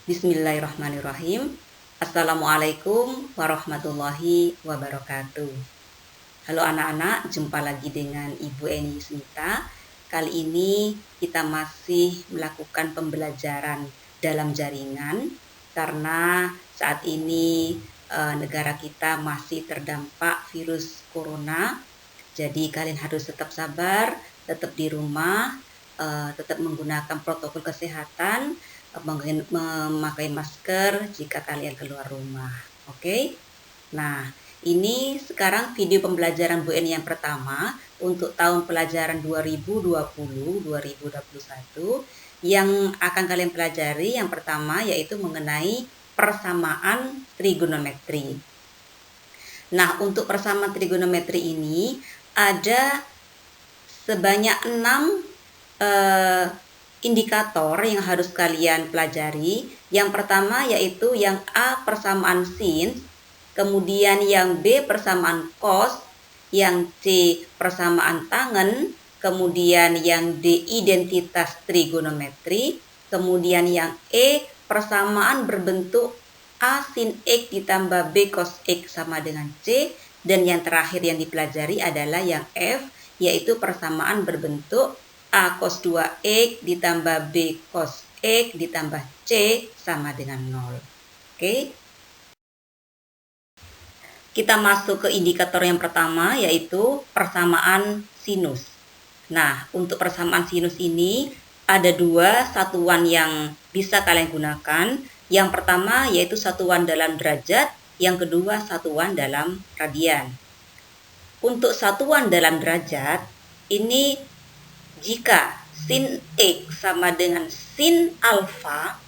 Bismillahirrahmanirrahim. Assalamualaikum warahmatullahi wabarakatuh. Halo anak-anak, jumpa lagi dengan Ibu Eni Yusmita. Kali ini kita masih melakukan pembelajaran dalam jaringan karena saat ini negara kita masih terdampak virus corona. Jadi kalian harus tetap sabar, tetap di rumah, tetap menggunakan protokol kesehatan, memakai masker jika kalian keluar rumah. Oke? Nah, ini sekarang video pembelajaran Bu Eni yang pertama untuk tahun pelajaran 2020-2021 yang akan kalian pelajari. Yang pertama yaitu mengenai persamaan trigonometri. Nah, untuk persamaan trigonometri ini ada sebanyak 6 indikator yang harus kalian pelajari. Yang pertama yaitu yang A persamaan sin, kemudian yang B persamaan cos, yang C persamaan tangen, kemudian yang D identitas trigonometri, kemudian yang E persamaan berbentuk A sin X ditambah B cos X sama dengan C, dan yang terakhir yang dipelajari adalah yang F, yaitu persamaan berbentuk A cos 2X ditambah B cos X ditambah C sama dengan 0. Oke. Kita masuk ke indikator yang pertama yaitu persamaan sinus. Nah, untuk persamaan sinus ini ada 2 satuan yang bisa kalian gunakan. Yang pertama yaitu satuan dalam derajat, yang kedua satuan dalam radian. Untuk satuan dalam derajat, ini jika sin X sama dengan sin alfa,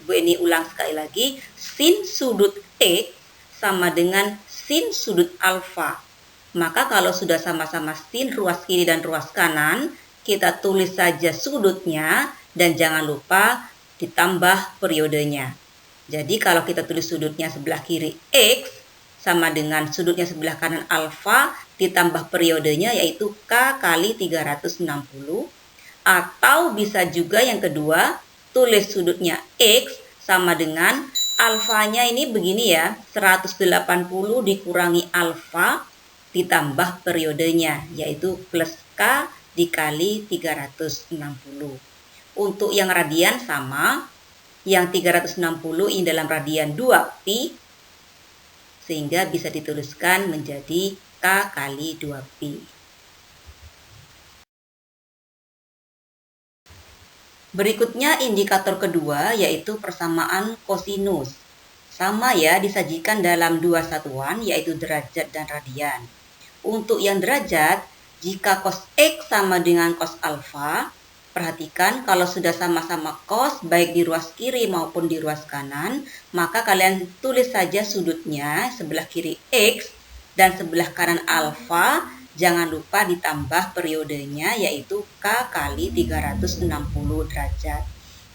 Bu Eni ulang sekali lagi, sin sudut X sama dengan sin sudut alfa. Maka kalau sudah sama-sama sin ruas kiri dan ruas kanan, kita tulis saja sudutnya dan jangan lupa ditambah periodenya. Jadi kalau kita tulis sudutnya sebelah kiri X sama dengan sudutnya sebelah kanan alfa ditambah periodenya yaitu K kali 360, atau bisa juga yang kedua tulis sudutnya X sama dengan alfanya ini begini ya, 180 dikurangi alfa ditambah periodenya yaitu plus K dikali 360. Untuk yang radian sama, yang 360 ini dalam radian 2pi, sehingga bisa dituliskan menjadi K kali 2pi. Berikutnya indikator kedua yaitu persamaan kosinus. Sama ya, disajikan dalam 2 satuan yaitu derajat dan radian. Untuk yang derajat, jika cos X sama dengan cos alfa, perhatikan kalau sudah sama-sama cos baik di ruas kiri maupun di ruas kanan, maka kalian tulis saja sudutnya sebelah kiri X dan sebelah kanan alfa, jangan lupa ditambah periodenya yaitu K kali 360 derajat.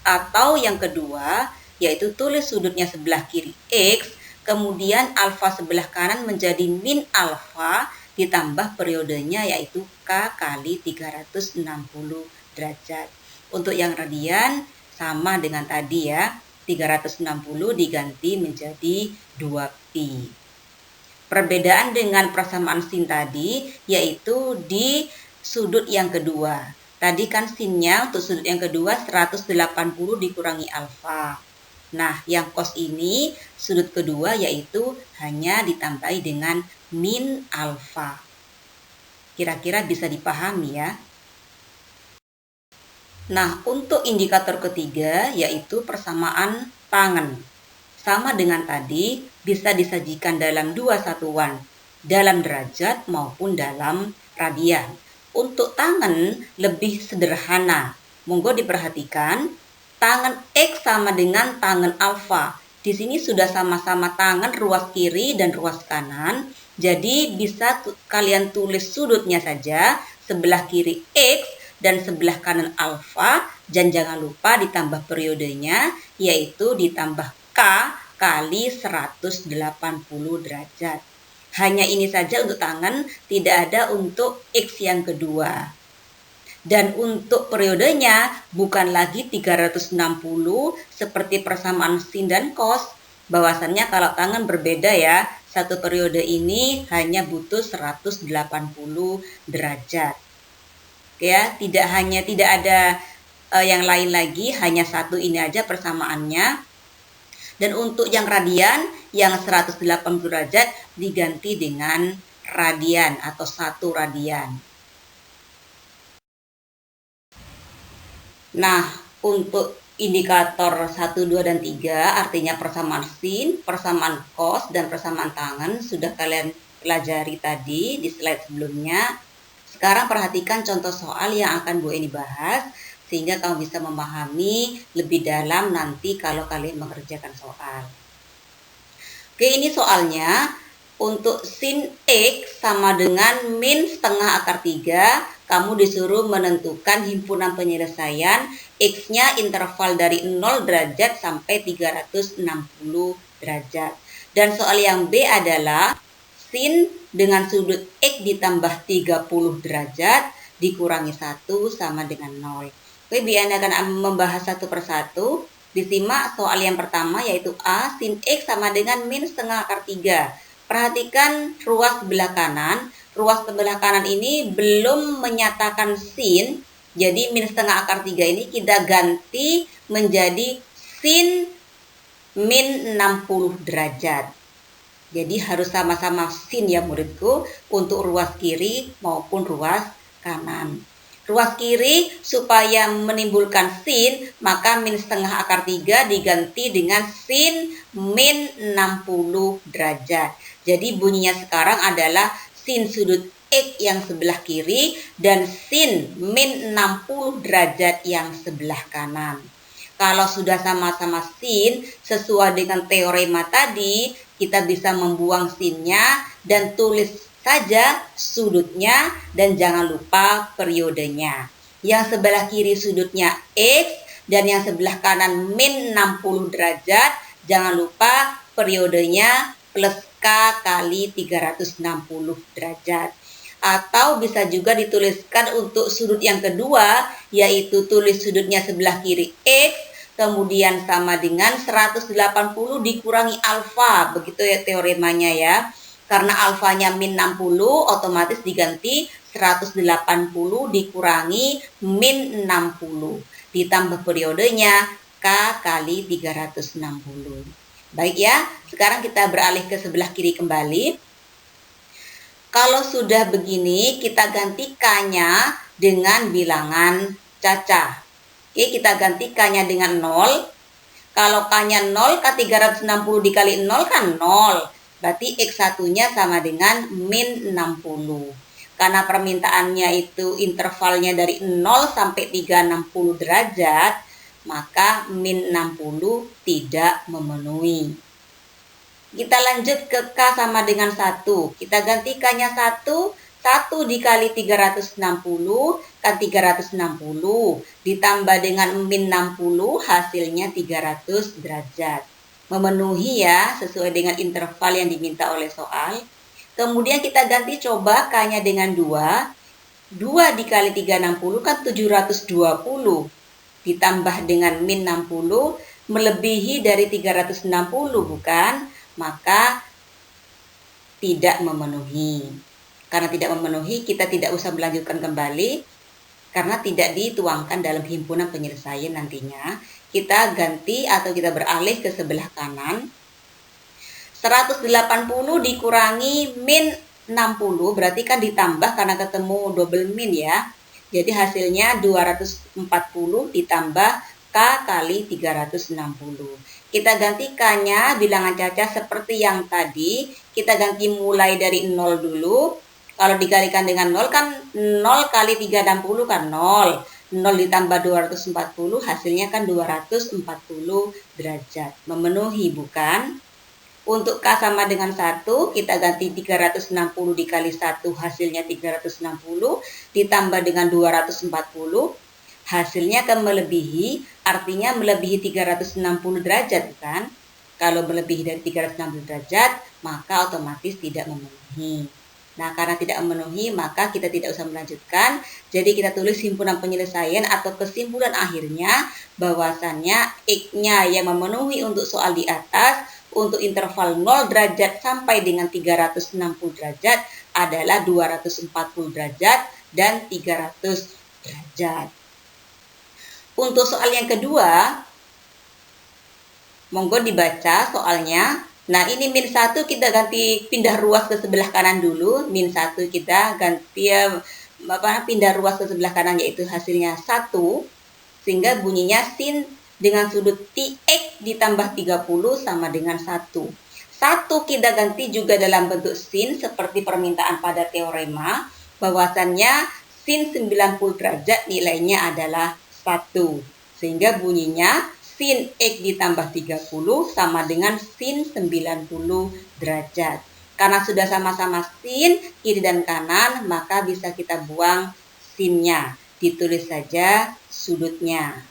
Atau yang kedua yaitu tulis sudutnya sebelah kiri X, kemudian alfa sebelah kanan menjadi min alfa ditambah periodenya yaitu K kali 360 derajat. Untuk yang radian sama dengan tadi ya, 360 diganti menjadi 2pi. Perbedaan dengan persamaan sin tadi yaitu di sudut yang kedua. Tadi kan sinnya untuk sudut yang kedua 180 dikurangi alfa. Nah, yang cos ini sudut kedua yaitu hanya ditambahi dengan min alfa. Kira-kira bisa dipahami ya. Nah, untuk indikator ketiga yaitu persamaan tangen. Sama dengan tadi, bisa disajikan dalam 2 satuan, dalam derajat maupun dalam radian. Untuk tangen lebih sederhana. Monggo diperhatikan, tangen X sama dengan tangen alfa. Di sini sudah sama-sama tangen ruas kiri dan ruas kanan. Jadi bisa kalian tulis sudutnya saja sebelah kiri X dan sebelah kanan alfa, dan jangan lupa ditambah periodenya yaitu ditambah K kali 180 derajat. Hanya ini saja untuk tangen, tidak ada untuk X yang kedua. Dan untuk periodenya bukan lagi 360 seperti persamaan sin dan cos. Bahwasannya kalau tangen berbeda ya, satu periode ini hanya butuh 180 derajat. Ya, tidak ada yang lain lagi, hanya satu ini aja persamaannya. Dan untuk yang radian yang 180 derajat diganti dengan radian atau 1 radian. Nah, untuk indikator 1, 2, dan 3 artinya persamaan sin, persamaan cos, dan persamaan tangen sudah kalian pelajari tadi di slide sebelumnya. Sekarang perhatikan contoh soal yang akan Bu Eni bahas sehingga kamu bisa memahami lebih dalam nanti kalau kalian mengerjakan soal. Oke, ini soalnya. Untuk sin X sama dengan min setengah akar 3, kamu disuruh menentukan himpunan penyelesaian X-nya interval dari 0 derajat sampai 360 derajat. Dan soal yang B adalah sin dengan sudut X ditambah 30 derajat dikurangi 1 sama dengan 0. Oke, biar Anda akan membahas satu persatu. Disimak soal yang pertama yaitu A, sin X sama dengan min setengah akar 3. Perhatikan ruas sebelah kanan. Ruas sebelah kanan ini belum menyatakan sin. Jadi min setengah akar 3 ini kita ganti menjadi sin min 60 derajat. Jadi harus sama-sama sin ya muridku untuk ruas kiri maupun ruas kanan. Ruas kiri supaya menimbulkan sin, maka min setengah akar 3 diganti dengan sin min 60 derajat. Jadi bunyinya sekarang adalah sin sudut X yang sebelah kiri dan sin min 60 derajat yang sebelah kanan. Kalau sudah sama-sama sin, sesuai dengan teorema tadi, kita bisa membuang sinnya dan tulis saja sudutnya dan jangan lupa periodenya. Yang sebelah kiri sudutnya X dan yang sebelah kanan min 60 derajat. Jangan lupa periodenya plus K kali 360 derajat. Atau bisa juga dituliskan untuk sudut yang kedua, yaitu tulis sudutnya sebelah kiri X, kemudian sama dengan 180 dikurangi alfa, begitu ya teoremanya ya. Karena alfanya min 60 otomatis diganti 180 dikurangi min 60. Ditambah periodenya K kali 360. Baik ya, sekarang kita beralih ke sebelah kiri kembali. Kalau sudah begini, kita ganti K-nya dengan bilangan cacah. Oke, kita ganti K-nya dengan 0. Kalau K-nya 0, K360 dikali 0 kan 0. Berarti X1-nya sama dengan min 60. Karena permintaannya itu intervalnya dari 0 sampai 360 derajat, maka min 60 tidak memenuhi. Kita lanjut ke K sama dengan 1. Kita ganti K-nya 1. 1 dikali 360 kan 360 ditambah dengan min 60 hasilnya 300 derajat. Memenuhi ya sesuai dengan interval yang diminta oleh soal. Kemudian kita ganti coba K-nya dengan 2. 2 dikali 360 kan 720 ditambah dengan min 60 melebihi dari 360 bukan? Maka tidak memenuhi. Karena tidak memenuhi, kita tidak usah melanjutkan kembali karena tidak dituangkan dalam himpunan penyelesaian nantinya. Kita ganti atau kita beralih ke sebelah kanan. 180 dikurangi min 60 berarti kan ditambah karena ketemu double min ya. Jadi hasilnya 240 ditambah K kali 360. Kita ganti K-nya bilangan cacah seperti yang tadi. Kita ganti mulai dari 0 dulu. Kalau dikalikan dengan 0 kan 0 kali 360 kan 0. 0 ditambah 240 hasilnya kan 240 derajat. Memenuhi bukan? Untuk K sama dengan 1 kita ganti 360 dikali 1 hasilnya 360 ditambah dengan 240 hasilnya akan melebihi, artinya melebihi 360 derajat bukan? Kalau melebihi dari 360 derajat maka otomatis tidak memenuhi. Nah, karena tidak memenuhi, maka kita tidak usah melanjutkan. Jadi kita tulis himpunan penyelesaian atau kesimpulan akhirnya bahwasannya X-nya yang memenuhi untuk soal di atas untuk interval 0 derajat sampai dengan 360 derajat adalah 240 derajat dan 300 derajat. Untuk soal yang kedua, monggo dibaca soalnya. Nah, ini min 1 kita ganti pindah ruas ke sebelah kanan dulu. Min 1 kita ganti pindah ruas ke sebelah kanan, yaitu hasilnya 1. Sehingga bunyinya sin dengan sudut X ditambah 30 sama dengan 1. 1 kita ganti juga dalam bentuk sin seperti permintaan pada teorema. Bahwasannya sin 90 derajat nilainya adalah 1. Sehingga bunyinya sin X ditambah 30 sama dengan sin 90 derajat. Karena sudah sama-sama sin, kiri dan kanan, maka bisa kita buang sinnya. Ditulis saja sudutnya.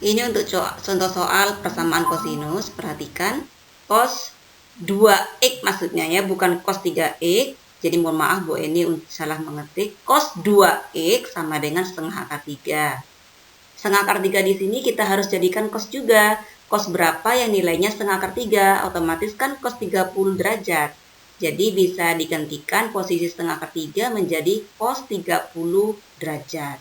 Ini untuk contoh soal persamaan kosinus. Perhatikan, cos 2X maksudnya ya, bukan cos 3X. Jadi mohon maaf Bu Eni salah mengetik. Cos 2X sama dengan setengah akar 3. Setengah akar 3 di sini kita harus jadikan cos juga. Cos berapa yang nilainya setengah akar 3? Otomatis kan cos 30 derajat. Jadi bisa digantikan posisi setengah akar 3 menjadi cos 30 derajat.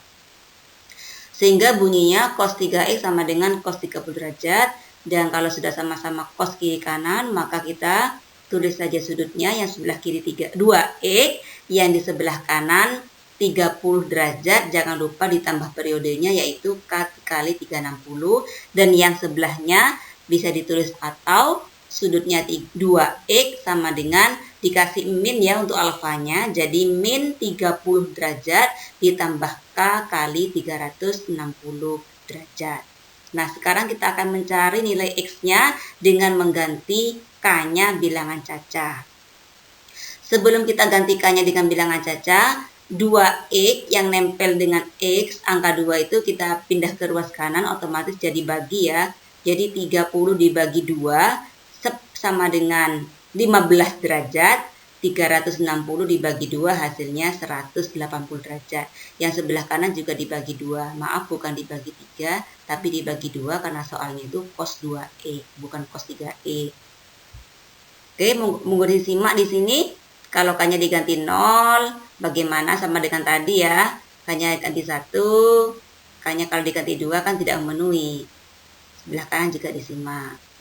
Sehingga bunyinya cos 3X sama dengan cos 30 derajat. Dan kalau sudah sama-sama cos kiri kanan, maka kita tulis saja sudutnya, yang sebelah kiri 2X, yang di sebelah kanan 30 derajat. Jangan lupa ditambah periodenya, yaitu K kali 360. Dan yang sebelahnya bisa ditulis atau sudutnya 2X sama dengan dikasih min ya untuk alfanya. Jadi min 30 derajat ditambah K kali 360 derajat. Nah, sekarang kita akan mencari nilai X-nya dengan mengganti K-nya bilangan cacah. Sebelum kita ganti K-nya dengan bilangan cacah, 2X yang nempel dengan X, angka 2 itu kita pindah ke ruas kanan, otomatis jadi bagi ya. Jadi 30 dibagi 2 sama dengan 15 derajat. 360 dibagi 2 hasilnya 180 derajat. Yang sebelah kanan juga dibagi 2. Maaf, bukan dibagi 3, tapi dibagi 2 karena soalnya itu cos 2X, bukan cos 3X. Oke, monggo disimak di sini. Kalau K-nya diganti 0, bagaimana sama dengan tadi ya? K-nya diganti 1, K-nya kalau diganti 2 kan tidak memenuhi. Sebelah kanan juga disimak.